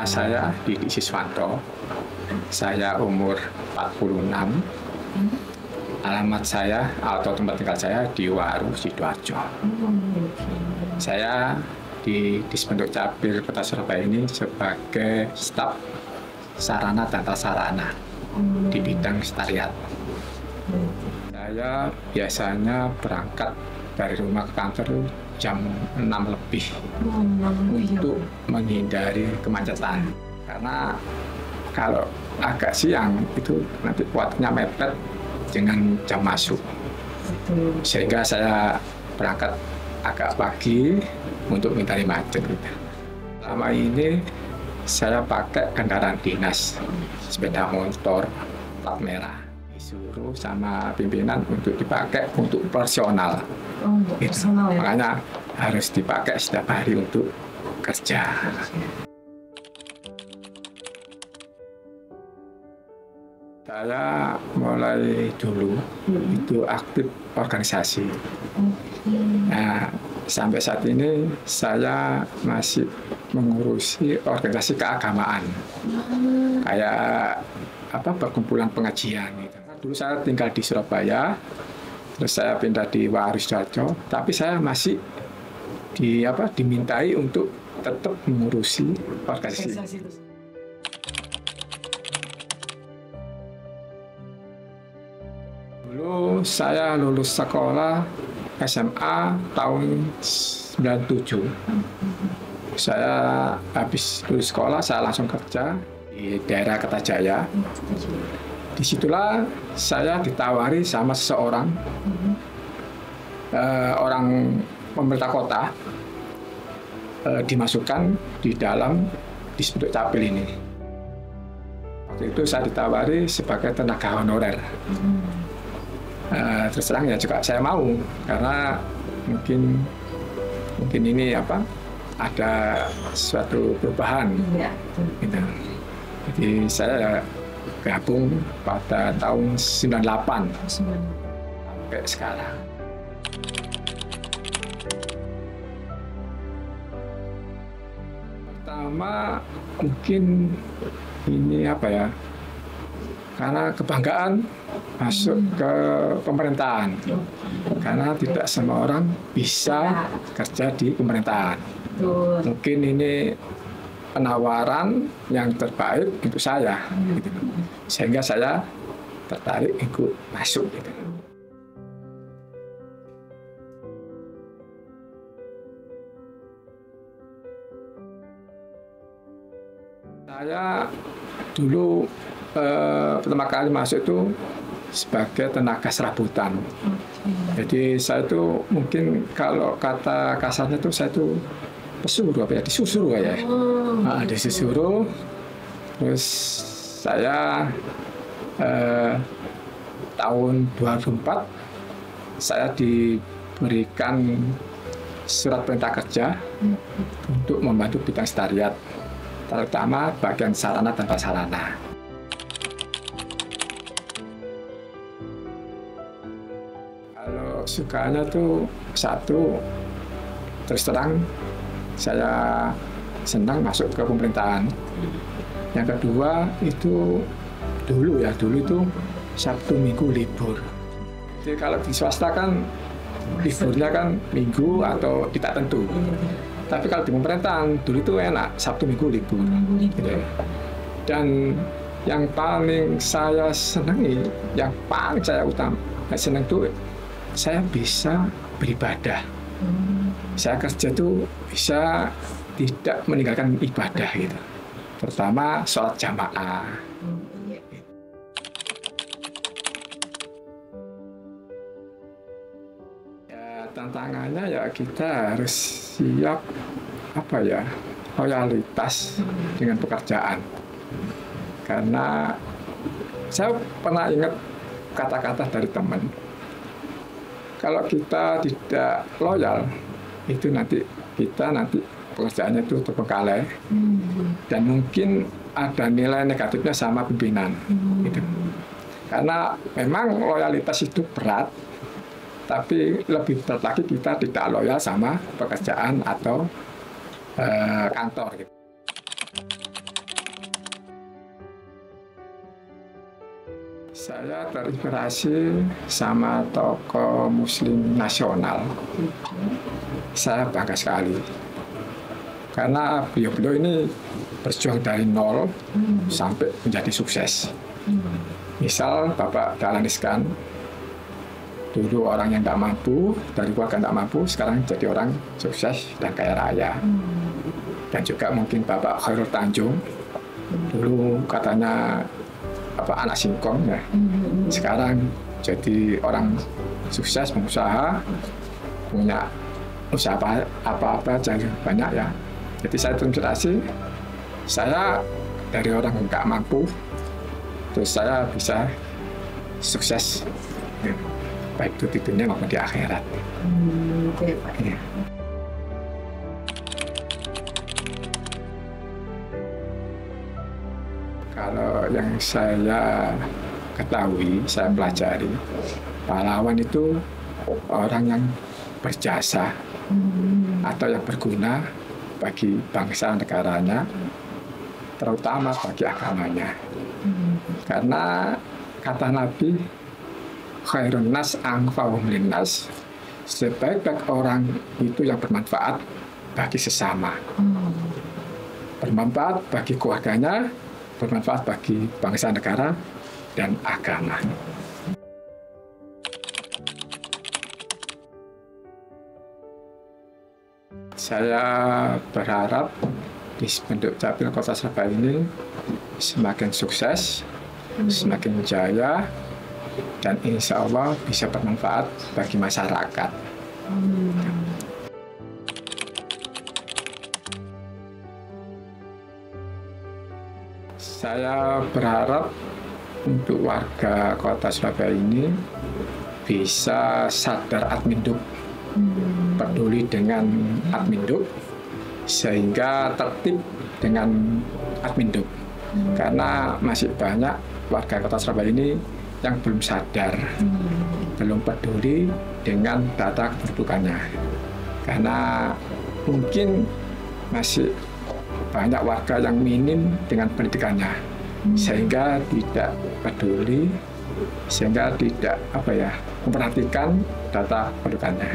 saya Didi Siswanto. Saya umur 46. Alamat saya atau tempat tinggal saya di Waru, Sidoarjo. Saya di Dispenduk Capil Kota Surabaya ini sebagai staf sarana dan prasarana di bidang sekretariat. Saya biasanya berangkat dari rumah ke kantor jam 6 lebih untuk menghindari kemacetan. Karena kalau agak siang itu nanti waktunya mepet dengan jam masuk. Sehingga saya berangkat agak pagi untuk menghindari macet. Selama ini saya pakai kendaraan dinas, sepeda motor plat merah. Disuruh sama pimpinan untuk dipakai untuk personal. Personal ya? Makanya harus dipakai setiap hari untuk kerja. Saya mulai dulu itu aktif organisasi. Nah, sampai saat ini saya masih mengurusi organisasi keagamaan, kayak perkumpulan pengajian. Gitu. Dulu saya tinggal di Surabaya, terus saya pindah di Waru, Sidoarjo, tapi saya masih dimintai untuk tetap mengurusi organisasi. Dulu saya lulus sekolah SMA tahun 97. Saya habis lulus sekolah, saya langsung kerja di daerah Kertajaya. Disitulah saya ditawari sama seseorang, orang pemerintah kota, dimasukkan di dalam Dispenduk Capil ini. Waktu itu saya ditawari sebagai tenaga honorer. Terus terang ya juga saya mau, karena mungkin ini ada suatu perubahan. Gitu. Jadi saya gabung pada tahun 98 sampai sekarang. Pertama mungkin ini karena kebanggaan masuk ke pemerintahan, karena tidak semua orang bisa kerja di pemerintahan. Mungkin ini penawaran yang terbaik untuk saya, gitu. Sehingga saya tertarik ikut masuk. Gitu. Saya dulu pertama kali masuk itu sebagai tenaga serabutan. Jadi saya itu mungkin kalau kata kasarnya itu saya itu pesuruh disusuruh ya. Disusuruh. Terus saya tahun 2004 saya diberikan surat perintah kerja untuk membantu bidang sekretariat, terutama bagian sarana dan prasarana. Kalau sukanya tuh satu, terus terang saya senang masuk ke pemerintahan. Yang kedua itu dulu itu Sabtu Minggu libur. Jadi kalau di swasta kan liburnya kan minggu atau tidak tentu. Tapi kalau di pemerintahan dulu itu enak, Sabtu Minggu libur. Gitu. Dan yang paling saya senangi, yang paling saya senang itu saya bisa beribadah. Saya kerja itu bisa tidak meninggalkan ibadah gitu. Pertama sholat jamaah. Ya, tantangannya ya kita harus siap loyalitas dengan pekerjaan. Karena saya pernah ingat kata-kata dari teman. Kalau kita tidak loyal, itu nanti pekerjaannya itu terbengkalai dan mungkin ada nilai negatifnya sama pimpinan. Gitu. Karena memang loyalitas itu berat, tapi lebih berat lagi kita tidak loyal sama pekerjaan atau kantor. Gitu. Saya terinspirasi sama tokoh Muslim nasional. Saya bangga sekali karena beliau-beliau ini berjuang dari nol sampai menjadi sukses. Misal Bapak Dahlan Iskan, dulu orang yang tidak mampu, dari keluarga tidak mampu, sekarang jadi orang sukses dan kaya raya. Dan juga mungkin Bapak Khairul Tanjung, dulu katanya anak singkong ya, sekarang jadi orang sukses, pengusaha, punya usaha apa-apa jadi banyak ya. Jadi saya terinspirasi, saya dari orang yang nggak mampu, terus saya bisa sukses, baik itu di dunia maupun di akhirat. Oke, Pak. Ya. Kalau yang saya ketahui, saya pelajari, pahlawan itu orang yang berjasa atau yang berguna bagi bangsa negaranya, terutama bagi agamanya. Karena kata Nabi, khairun nas anfa'uhum linnas, sebaik-baik orang itu yang bermanfaat bagi sesama, bermanfaat bagi keluarganya, bermanfaat bagi bangsa negara dan agama. Saya berharap di bentuk Capil Kota Surabaya ini semakin sukses, semakin jaya, dan insya Allah bisa bermanfaat bagi masyarakat. Saya berharap untuk warga Kota Surabaya ini bisa sadar adminduk, peduli dengan adminduk, sehingga tertib dengan adminduk. Karena masih banyak warga Kota Surabaya ini yang belum sadar, belum peduli dengan data kependudukannya. Karena mungkin masih banyak warga yang minim dengan pendidikannya, sehingga tidak peduli, sehingga tidak memperhatikan data kependudukannya.